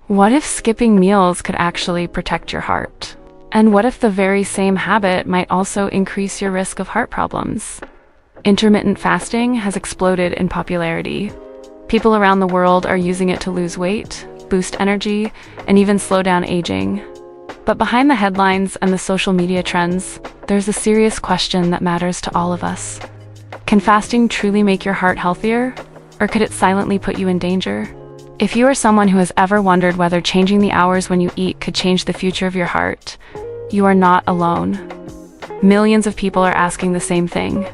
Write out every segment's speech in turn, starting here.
What if skipping meals could actually protect your heart? And what if the very same habit might also increase your risk of heart problems? Intermittent fasting has exploded in popularity. People around the world are using it to lose weight, boost energy, and even slow down aging. But behind the headlines and the social media trends, there's a serious question that matters to all of us. Can fasting truly make your heart healthier, or could it silently put you in danger? If you are someone who has ever wondered whether changing the hours when you eat could change the future of your heart, you are not alone. Millions of people are asking the same thing.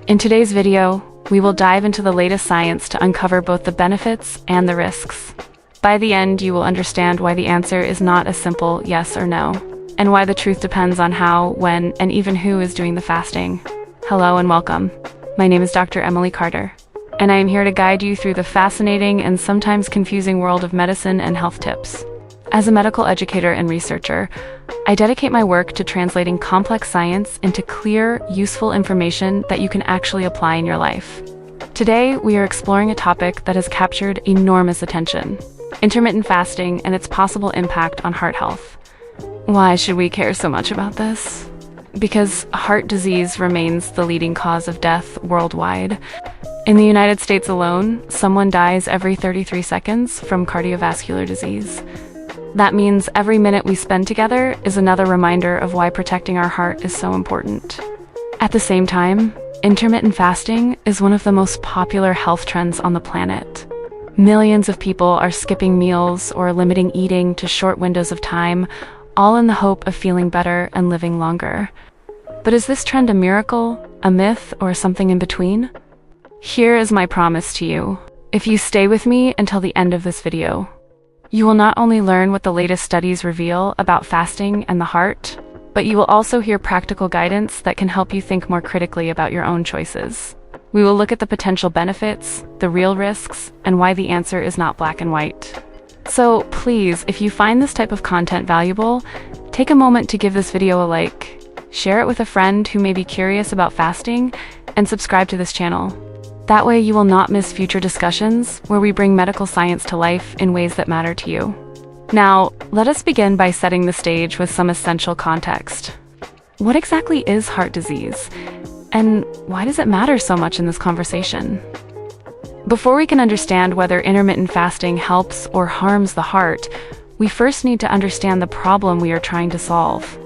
In today's video, we will dive into the latest science to uncover both the benefits and the risks. By the end, you will understand why the answer is not a simple yes or no, and why the truth depends on how, when, and even who is doing the fasting. Hello and welcome. My name is Dr. Emily Carter, and I am here to guide you through the fascinating and sometimes confusing world of medicine and health tips. As a medical educator and researcher, I dedicate my work to translating complex science into clear, useful information that you can actually apply in your life. Today, we are exploring a topic that has captured enormous attention: intermittent fasting and its possible impact on heart health. Why should we care so much about this? Because heart disease remains the leading cause of death worldwide. In the United States alone, someone dies every 33 seconds from cardiovascular disease. That means every minute we spend together is another reminder of why protecting our heart is so important. At the same time, intermittent fasting is one of the most popular health trends on the planet. Millions of people are skipping meals or limiting eating to short windows of time, all in the hope of feeling better and living longer. But is this trend a miracle, a myth, or something in between? Here is my promise to you. If you stay with me until the end of this video, you will not only learn what the latest studies reveal about fasting and the heart, but you will also hear practical guidance that can help you think more critically about your own choices. We will look at the potential benefits, the real risks, and why the answer is not black and white. So please, if you find this type of content valuable, take a moment to give this video a like, share it with a friend who may be curious about fasting, and subscribe to this channel. That way you will not miss future discussions where we bring medical science to life in ways that matter to you. Now, let us begin by setting the stage with some essential context. What exactly is heart disease? And why does it matter so much in this conversation? Before we can understand whether intermittent fasting helps or harms the heart, we first need to understand the problem we are trying to solve.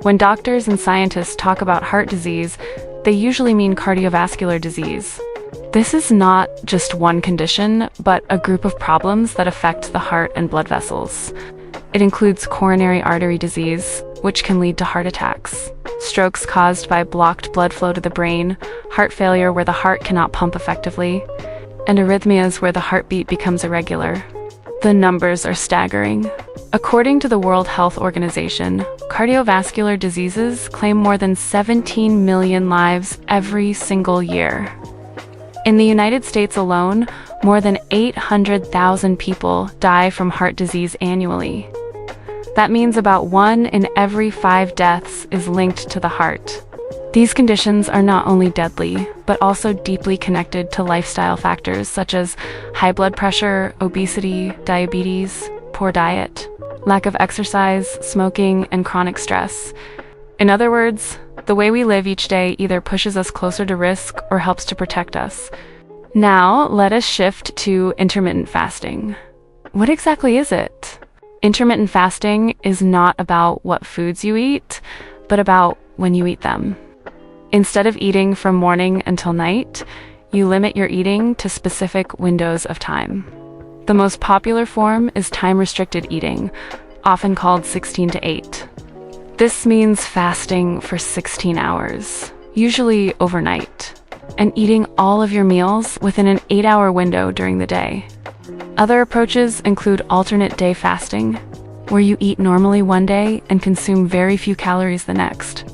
When doctors and scientists talk about heart disease, they usually mean cardiovascular disease. This is not just one condition, but a group of problems that affect the heart and blood vessels. It includes coronary artery disease, which can lead to heart attacks, strokes caused by blocked blood flow to the brain, heart failure where the heart cannot pump effectively, and arrhythmias where the heartbeat becomes irregular. The numbers are staggering. According to the World Health Organization, cardiovascular diseases claim more than 17 million lives every single year. In the United States alone, more than 800,000 people die from heart disease annually. That means about 1 in every 5 deaths is linked to the heart. These conditions are not only deadly, but also deeply connected to lifestyle factors such as high blood pressure, obesity, diabetes, poor diet, lack of exercise, smoking, and chronic stress. In other words, the way we live each day either pushes us closer to risk or helps to protect us. Now, let us shift to intermittent fasting. What exactly is it? Intermittent fasting is not about what foods you eat, but about when you eat them. Instead of eating from morning until night, you limit your eating to specific windows of time. The most popular form is time-restricted eating, often called 16 to 8. This means fasting for 16 hours, usually overnight, and eating all of your meals within an 8-hour window during the day. Other approaches include alternate day fasting, where you eat normally one day and consume very few calories the next,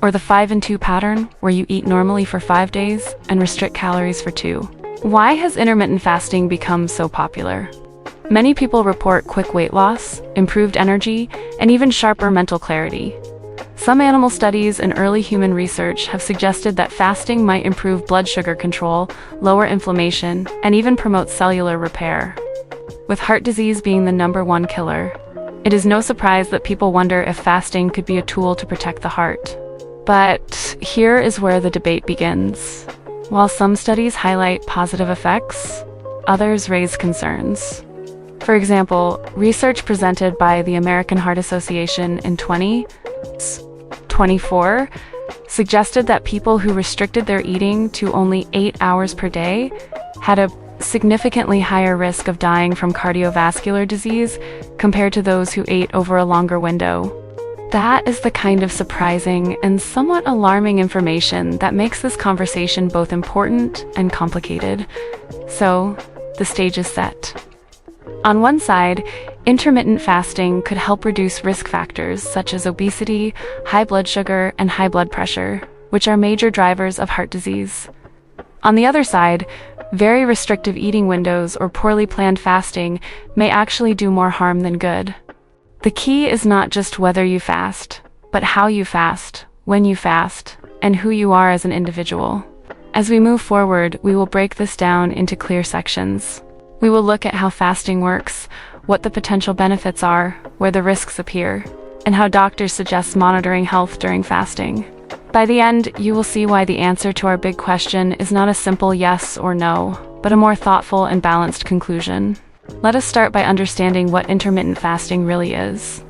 or the 5 and 2 pattern, where you eat normally for 5 days and restrict calories for 2. Why has intermittent fasting become so popular? Many people report quick weight loss, improved energy, and even sharper mental clarity. Some animal studies and early human research have suggested that fasting might improve blood sugar control, lower inflammation, and even promote cellular repair. with heart disease being the #1 killer. It is no surprise that people wonder if fasting could be a tool to protect the heart. But here is where the debate begins. While some studies highlight positive effects, others raise concerns. For example, research presented by the American Heart Association in 2024 suggested that people who restricted their eating to only 8 hours per day had a significantly higher risk of dying from cardiovascular disease compared to those who ate over a longer window. That is the kind of surprising and somewhat alarming information that makes this conversation both important and complicated. So, the stage is set. On one side, intermittent fasting could help reduce risk factors such as obesity, high blood sugar, and high blood pressure, which are major drivers of heart disease. On the other side, very restrictive eating windows or poorly planned fasting may actually do more harm than good. The key is not just whether you fast, but how you fast, when you fast, and who you are as an individual. As we move forward, we will break this down into clear sections. We will look at how fasting works, what the potential benefits are, where the risks appear, and how doctors suggest monitoring health during fasting. By the end, you will see why the answer to our big question is not a simple yes or no, but a more thoughtful and balanced conclusion. Let us start by understanding what intermittent fasting really is.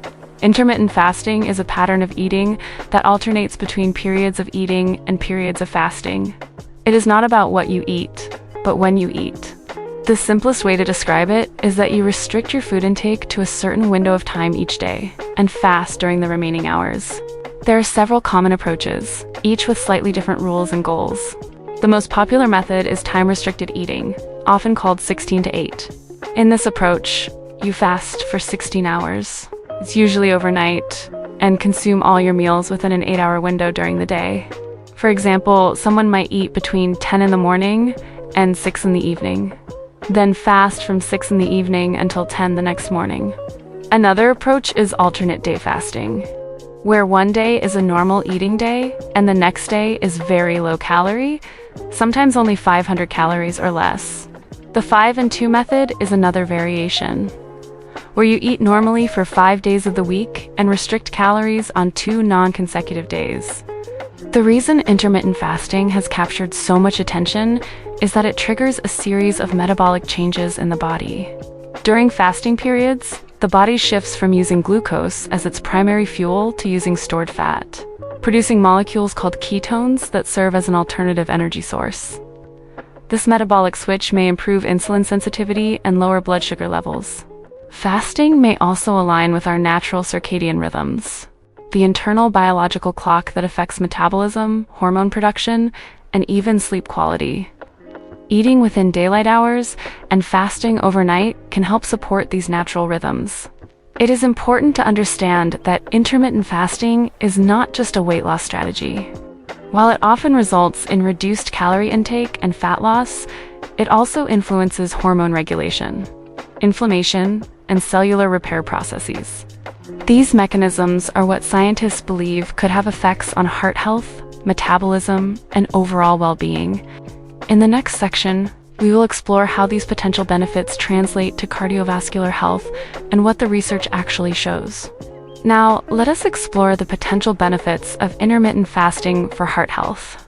Intermittent fasting is a pattern of eating that alternates between periods of eating and periods of fasting. It is not about what you eat, but when you eat. The simplest way to describe it is that you restrict your food intake to a certain window of time each day and fast during the remaining hours. There are several common approaches, each with slightly different rules and goals. The most popular method is time-restricted eating, often called 16 to 8. In this approach, you fast for 16 hours. It's usually overnight, and consume all your meals within an 8-hour window during the day. For example, someone might eat between 10 in the morning and 6 in the evening, then fast from 6 in the evening until 10 the next morning. Another approach is alternate day fasting, where one day is a normal eating day and the next day is very low calorie, sometimes only 500 calories or less. The 5 and 2 method is another variation, where you eat normally for 5 days of the week and restrict calories on 2 non-consecutive days. The reason intermittent fasting has captured so much attention is that it triggers a series of metabolic changes in the body. During fasting periods, the body shifts from using glucose as its primary fuel to using stored fat, producing molecules called ketones that serve as an alternative energy source. This metabolic switch may improve insulin sensitivity and lower blood sugar levels. Fasting may also align with our natural circadian rhythms, the internal biological clock that affects metabolism, hormone production, and even sleep quality. Eating within daylight hours and fasting overnight can help support these natural rhythms. It is important to understand that intermittent fasting is not just a weight loss strategy. While it often results in reduced calorie intake and fat loss, it also influences hormone regulation, inflammation, and cellular repair processes. These mechanisms are what scientists believe could have effects on heart health, metabolism, and overall well-being. In the next section, we will explore how these potential benefits translate to cardiovascular health and what the research actually shows. Now, let us explore the potential benefits of intermittent fasting for heart health.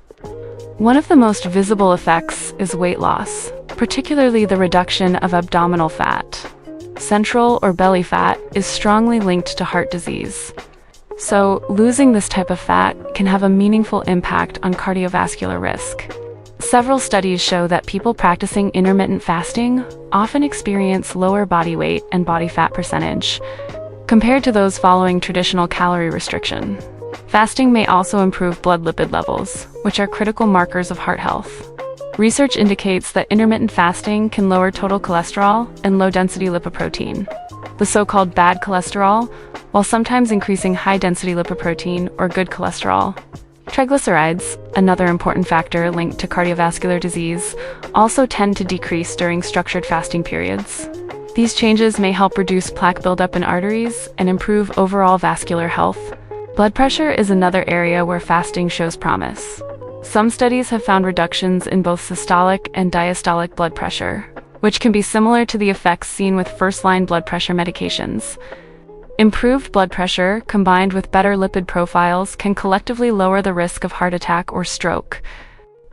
One of the most visible effects is weight loss, particularly the reduction of abdominal fat. Central or belly fat is strongly linked to heart disease. So, losing this type of fat can have a meaningful impact on cardiovascular risk. Several studies show that people practicing intermittent fasting often experience lower body weight and body fat percentage compared to those following traditional calorie restriction. Fasting may also improve blood lipid levels, which are critical markers of heart health. Research indicates that intermittent fasting can lower total cholesterol and low-density lipoprotein, the so-called bad cholesterol, while sometimes increasing high-density lipoprotein or good cholesterol. Triglycerides, another important factor linked to cardiovascular disease, also tend to decrease during structured fasting periods. These changes may help reduce plaque buildup in arteries and improve overall vascular health. Blood pressure is another area where fasting shows promise. Some studies have found reductions in both systolic and diastolic blood pressure, which can be similar to the effects seen with first-line blood pressure medications. Improved blood pressure, combined with better lipid profiles, can collectively lower the risk of heart attack or stroke.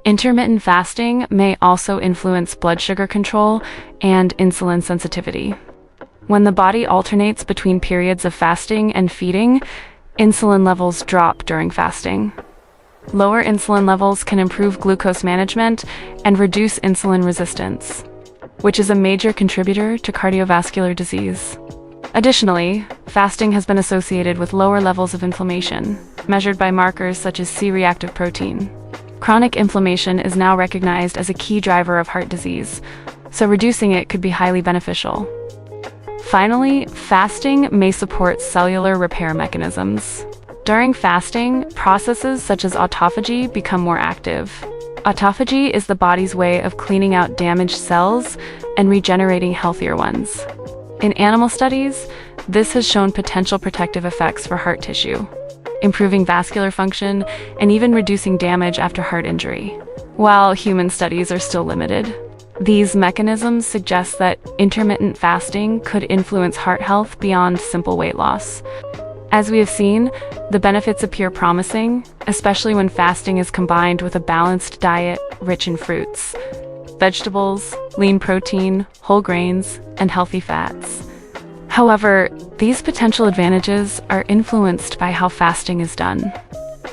Intermittent fasting may also influence blood sugar control and insulin sensitivity. When the body alternates between periods of fasting and feeding, insulin levels drop during fasting. Lower insulin levels can improve glucose management and reduce insulin resistance, which is a major contributor to cardiovascular disease. Additionally, fasting has been associated with lower levels of inflammation, measured by markers such as C-reactive protein. Chronic inflammation is now recognized as a key driver of heart disease, so reducing it could be highly beneficial. Finally, fasting may support cellular repair mechanisms. During fasting, processes such as autophagy become more active. Autophagy is the body's way of cleaning out damaged cells and regenerating healthier ones. In animal studies, this has shown potential protective effects for heart tissue, improving vascular function and even reducing damage after heart injury. While human studies are still limited, these mechanisms suggest that intermittent fasting could influence heart health beyond simple weight loss. As we have seen, the benefits appear promising, especially when fasting is combined with a balanced diet rich in fruits, vegetables, lean protein, whole grains, and healthy fats. However, these potential advantages are influenced by how fasting is done,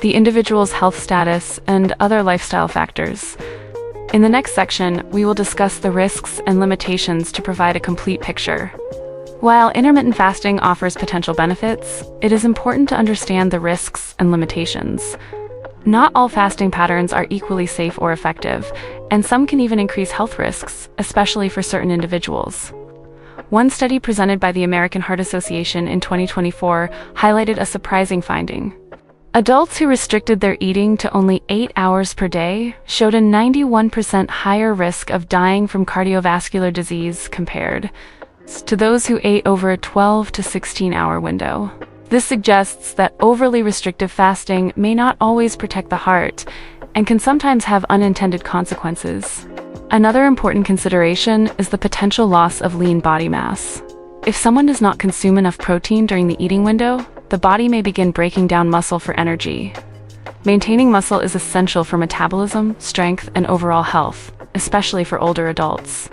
the individual's health status, and other lifestyle factors. In the next section, we will discuss the risks and limitations to provide a complete picture. While intermittent fasting offers potential benefits, it is important to understand the risks and limitations. Not all fasting patterns are equally safe or effective, and some can even increase health risks, especially for certain individuals. One study presented by the American Heart Association in 2024 highlighted a surprising finding. Adults who restricted their eating to only 8 hours per day showed a 91% higher risk of dying from cardiovascular disease compared to those who ate over a 12 to 16-hour window. This suggests that overly restrictive fasting may not always protect the heart and can sometimes have unintended consequences. Another important consideration is the potential loss of lean body mass. If someone does not consume enough protein during the eating window, the body may begin breaking down muscle for energy. Maintaining muscle is essential for metabolism, strength, and overall health, especially for older adults.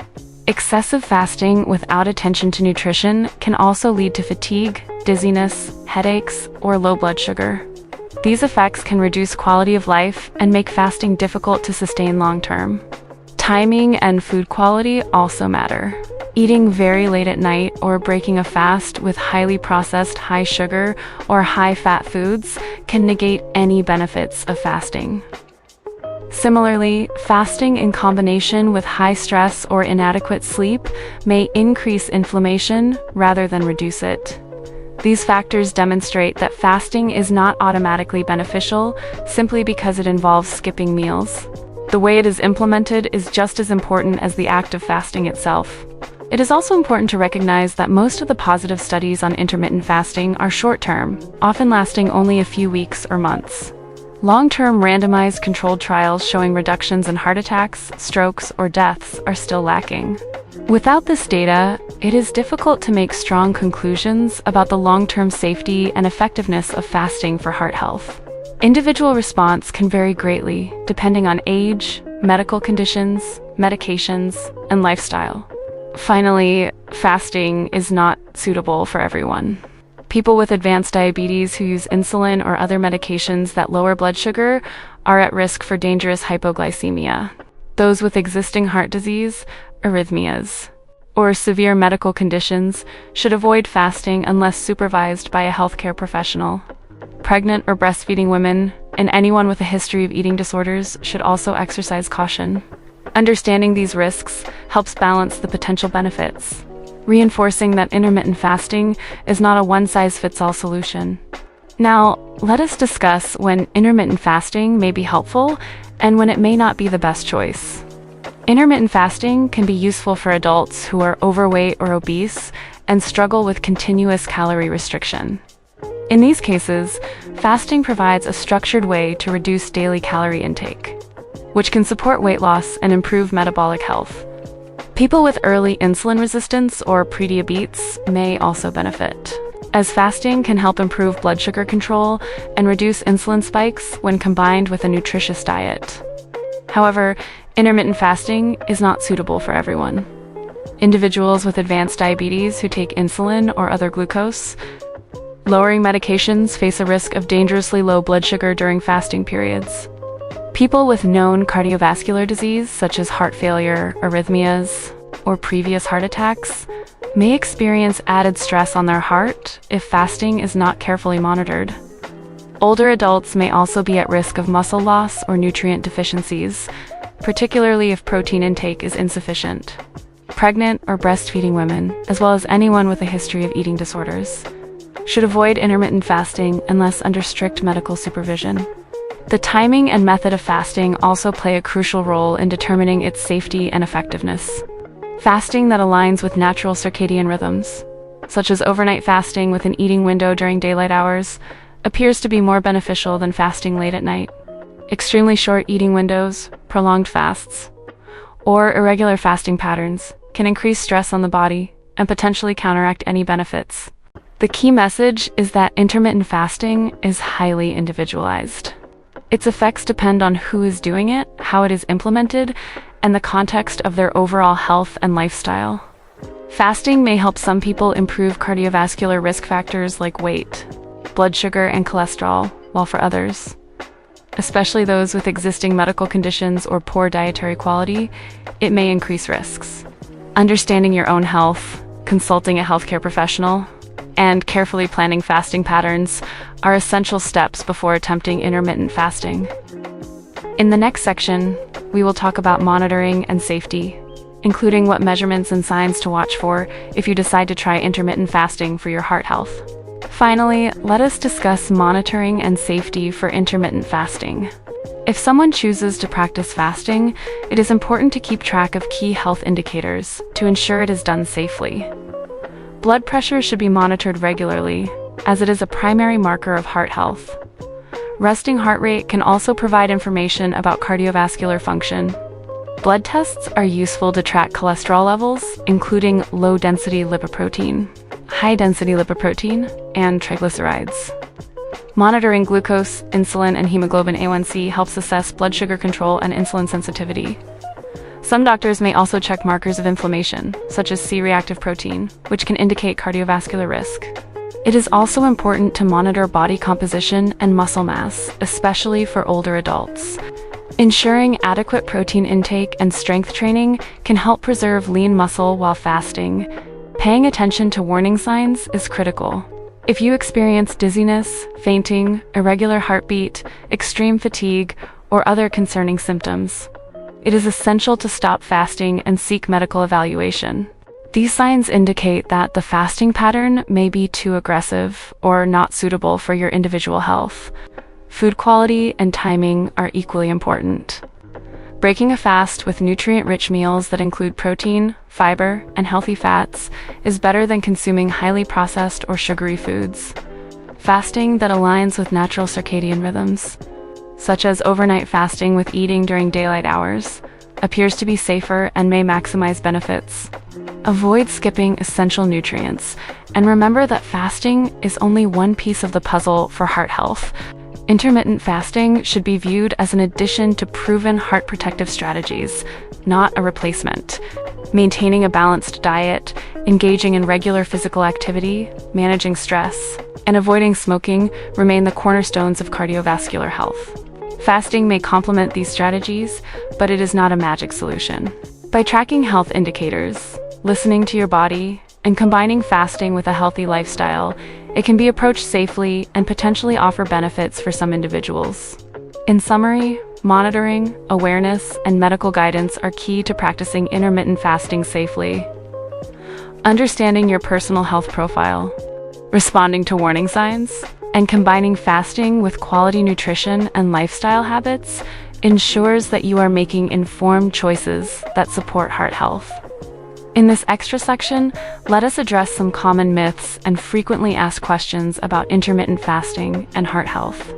Excessive fasting without attention to nutrition can also lead to fatigue, dizziness, headaches, or low blood sugar. These effects can reduce quality of life and make fasting difficult to sustain long-term. Timing and food quality also matter. Eating very late at night or breaking a fast with highly processed, high-sugar, or high-fat foods can negate any benefits of fasting. Similarly, fasting in combination with high stress or inadequate sleep may increase inflammation rather than reduce it. These factors demonstrate that fasting is not automatically beneficial simply because it involves skipping meals. The way it is implemented is just as important as the act of fasting itself. It is also important to recognize that most of the positive studies on intermittent fasting are short-term, often lasting only a few weeks or months. Long-term randomized controlled trials showing reductions in heart attacks, strokes, or deaths are still lacking. Without this data, it is difficult to make strong conclusions about the long-term safety and effectiveness of fasting for heart health. Individual response can vary greatly depending on age, medical conditions, medications, and lifestyle. Finally, fasting is not suitable for everyone. People with advanced diabetes who use insulin or other medications that lower blood sugar are at risk for dangerous hypoglycemia. Those with existing heart disease, arrhythmias, or severe medical conditions should avoid fasting unless supervised by a healthcare professional. Pregnant or breastfeeding women and anyone with a history of eating disorders should also exercise caution. Understanding these risks helps balance the potential benefits, reinforcing that intermittent fasting is not a one-size-fits-all solution. Now, let us discuss when intermittent fasting may be helpful and when it may not be the best choice. Intermittent fasting can be useful for adults who are overweight or obese and struggle with continuous calorie restriction. In these cases, fasting provides a structured way to reduce daily calorie intake, which can support weight loss and improve metabolic health. People with early insulin resistance or prediabetes may also benefit, as fasting can help improve blood sugar control and reduce insulin spikes when combined with a nutritious diet. However, intermittent fasting is not suitable for everyone. Individuals with advanced diabetes who take insulin or other glucose lowering medications face a risk of dangerously low blood sugar during fasting periods. People with known cardiovascular disease, such as heart failure, arrhythmias, or previous heart attacks, may experience added stress on their heart if fasting is not carefully monitored. Older adults may also be at risk of muscle loss or nutrient deficiencies, particularly if protein intake is insufficient. Pregnant or breastfeeding women, as well as anyone with a history of eating disorders, should avoid intermittent fasting unless under strict medical supervision. The timing and method of fasting also play a crucial role in determining its safety and effectiveness. Fasting that aligns with natural circadian rhythms, such as overnight fasting with an eating window during daylight hours, appears to be more beneficial than fasting late at night. Extremely short eating windows, prolonged fasts, or irregular fasting patterns can increase stress on the body and potentially counteract any benefits. The key message is that intermittent fasting is highly individualized. Its effects depend on who is doing it, how it is implemented, and the context of their overall health and lifestyle. Fasting may help some people improve cardiovascular risk factors like weight, blood sugar, and cholesterol, while for others, especially those with existing medical conditions or poor dietary quality, it may increase risks. Understanding your own health, consulting a healthcare professional, and carefully planning fasting patterns are essential steps before attempting intermittent fasting. In the next section, we will talk about monitoring and safety, including what measurements and signs to watch for if you decide to try intermittent fasting for your heart health. Finally, let us discuss monitoring and safety for intermittent fasting. If someone chooses to practice fasting, it is important to keep track of key health indicators to ensure it is done safely. Blood pressure should be monitored regularly, as it is a primary marker of heart health. Resting heart rate can also provide information about cardiovascular function. Blood tests are useful to track cholesterol levels, including low-density lipoprotein, high-density lipoprotein, and triglycerides. Monitoring glucose, insulin, and hemoglobin A1C helps assess blood sugar control and insulin sensitivity. Some doctors may also check markers of inflammation, such as C-reactive protein, which can indicate cardiovascular risk. It is also important to monitor body composition and muscle mass, especially for older adults. Ensuring adequate protein intake and strength training can help preserve lean muscle while fasting. Paying attention to warning signs is critical. If you experience dizziness, fainting, irregular heartbeat, extreme fatigue, or other concerning symptoms, it is essential to stop fasting and seek medical evaluation. These signs indicate that the fasting pattern may be too aggressive or not suitable for your individual health. Food quality and timing are equally important. Breaking a fast with nutrient-rich meals that include protein, fiber, and healthy fats is better than consuming highly processed or sugary foods. Fasting that aligns with natural circadian rhythms, such as overnight fasting with eating during daylight hours, appears to be safer and may maximize benefits. Avoid skipping essential nutrients, and remember that fasting is only one piece of the puzzle for heart health. Intermittent fasting should be viewed as an addition to proven heart protective strategies, not a replacement. Maintaining a balanced diet, engaging in regular physical activity, managing stress, and avoiding smoking remain the cornerstones of cardiovascular health. Fasting may complement these strategies, but it is not a magic solution. By tracking health indicators, listening to your body, and combining fasting with a healthy lifestyle, it can be approached safely and potentially offer benefits for some individuals. In summary, monitoring, awareness, and medical guidance are key to practicing intermittent fasting safely. Understanding your personal health profile, responding to warning signs, and combining fasting with quality nutrition and lifestyle habits ensures that you are making informed choices that support heart health. In this extra section, let us address some common myths and frequently asked questions about intermittent fasting and heart health.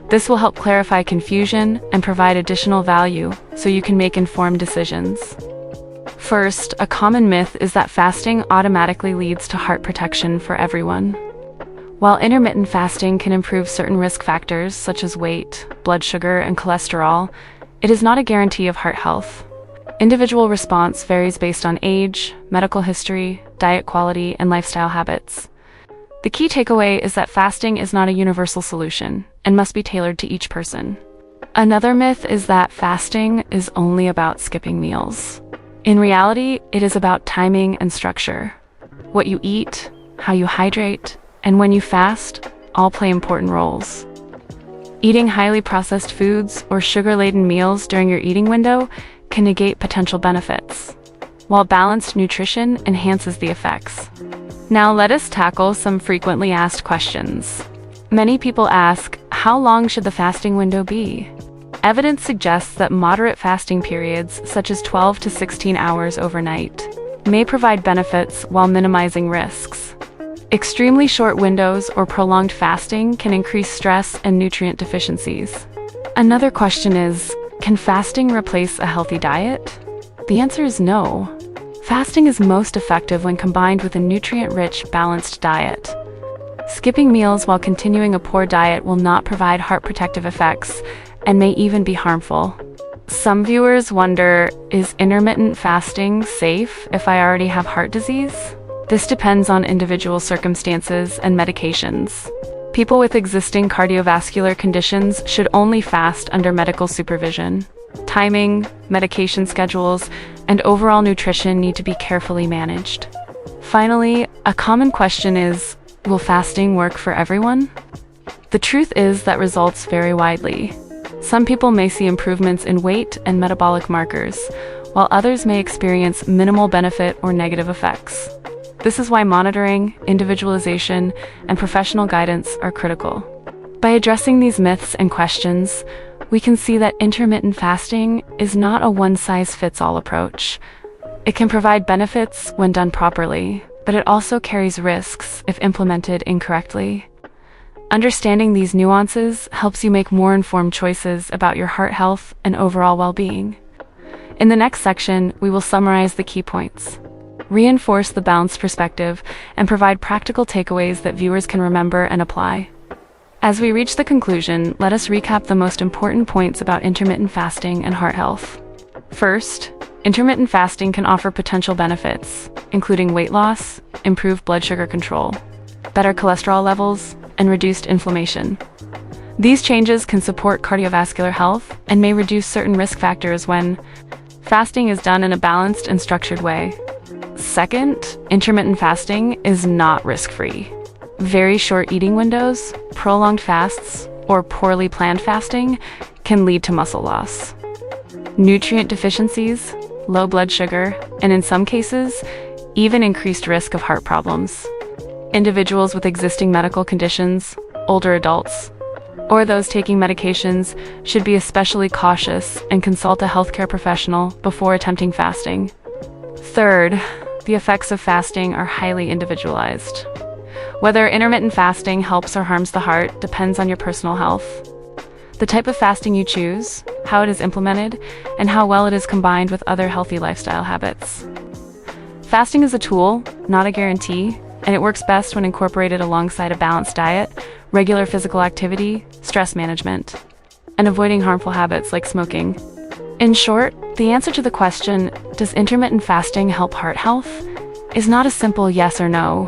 This will help clarify confusion and provide additional value so you can make informed decisions. First, a common myth is that fasting automatically leads to heart protection for everyone. While intermittent fasting can improve certain risk factors such as weight, blood sugar, and cholesterol, it is not a guarantee of heart health. Individual response varies based on age, medical history, diet quality, and lifestyle habits. The key takeaway is that fasting is not a universal solution and must be tailored to each person. Another myth is that fasting is only about skipping meals. In reality, it is about timing and structure. What you eat, how you hydrate, and when you fast all play important roles. Eating highly processed foods or sugar-laden meals during your eating window can negate potential benefits, while balanced nutrition enhances the effects. Now let us tackle some frequently asked questions. Many people ask, how long should the fasting window be? Evidence suggests that moderate fasting periods, such as 12 to 16 hours overnight, may provide benefits while minimizing risks. Extremely short windows or prolonged fasting can increase stress and nutrient deficiencies. Another question is, can fasting replace a healthy diet? The answer is no. Fasting is most effective when combined with a nutrient-rich, balanced diet. Skipping meals while continuing a poor diet will not provide heart protective effects and may even be harmful. Some viewers wonder, is intermittent fasting safe if I already have heart disease? This depends on individual circumstances and medications. People with existing cardiovascular conditions should only fast under medical supervision. Timing, medication schedules, and overall nutrition need to be carefully managed. Finally, a common question is, will fasting work for everyone? The truth is that results vary widely. Some people may see improvements in weight and metabolic markers, while others may experience minimal benefit or negative effects. This is why monitoring, individualization, and professional guidance are critical. By addressing these myths and questions, we can see that intermittent fasting is not a one-size-fits-all approach. It can provide benefits when done properly, but it also carries risks if implemented incorrectly. Understanding these nuances helps you make more informed choices about your heart health and overall well-being. In the next section, we will summarize the key points, reinforce the balanced perspective, and provide practical takeaways that viewers can remember and apply. As we reach the conclusion, let us recap the most important points about intermittent fasting and heart health. First, intermittent fasting can offer potential benefits, including weight loss, improved blood sugar control, better cholesterol levels, and reduced inflammation. These changes can support cardiovascular health and may reduce certain risk factors when fasting is done in a balanced and structured way. Second, intermittent fasting is not risk-free. Very short eating windows, prolonged fasts, or poorly planned fasting can lead to muscle loss, nutrient deficiencies, low blood sugar, and in some cases, even increased risk of heart problems. Individuals with existing medical conditions, older adults, or those taking medications should be especially cautious and consult a healthcare professional before attempting fasting. Third, the effects of fasting are highly individualized. Whether intermittent fasting helps or harms the heart depends on your personal health, the type of fasting you choose, how it is implemented, and how well it is combined with other healthy lifestyle habits. Fasting is a tool, not a guarantee, and it works best when incorporated alongside a balanced diet, regular physical activity, stress management, and avoiding harmful habits like smoking. In short, the answer to the question, does intermittent fasting help heart health, is not a simple yes or no.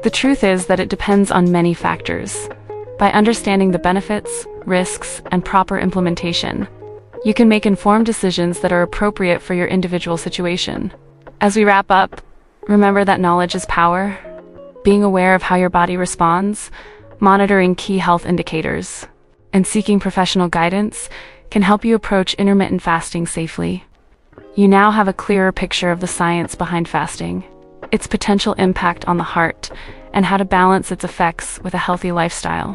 The truth is that it depends on many factors. By understanding the benefits, risks, and proper implementation, you can make informed decisions that are appropriate for your individual situation. As we wrap up, remember that knowledge is power. Being aware of how your body responds, monitoring key health indicators, and seeking professional guidance can help you approach intermittent fasting safely. You now have a clearer picture of the science behind fasting, its potential impact on the heart, and how to balance its effects with a healthy lifestyle.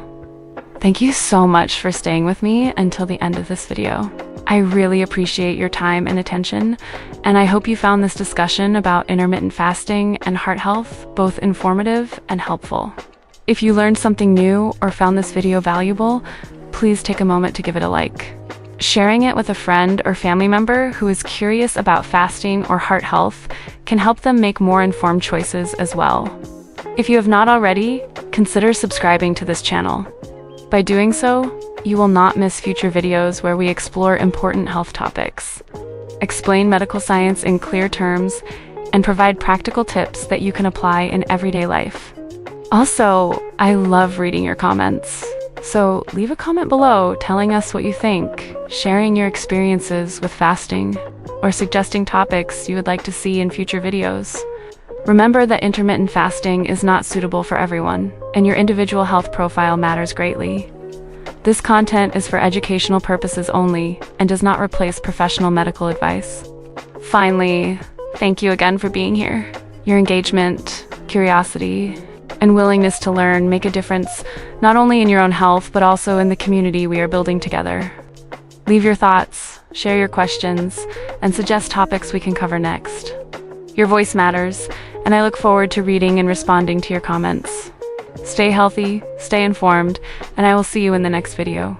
Thank you so much for staying with me until the end of this video. I really appreciate your time and attention, and I hope you found this discussion about intermittent fasting and heart health both informative and helpful. If you learned something new or found this video valuable, please take a moment to give it a like. Sharing it with a friend or family member who is curious about fasting or heart health can help them make more informed choices as well. If you have not already, consider subscribing to this channel. By doing so, you will not miss future videos where we explore important health topics, explain medical science in clear terms, and provide practical tips that you can apply in everyday life. Also, I love reading your comments. So leave a comment below telling us what you think, sharing your experiences with fasting, or suggesting topics you would like to see in future videos. Remember that intermittent fasting is not suitable for everyone, and your individual health profile matters greatly. This content is for educational purposes only and does not replace professional medical advice. Finally, thank you again for being here. Your engagement, curiosity, and willingness to learn make a difference not only in your own health but also in the community we are building together. Leave your thoughts, share your questions, and suggest topics we can cover next. Your voice matters, and I look forward to reading and responding to your comments. Stay healthy, stay informed, and I will see you in the next video.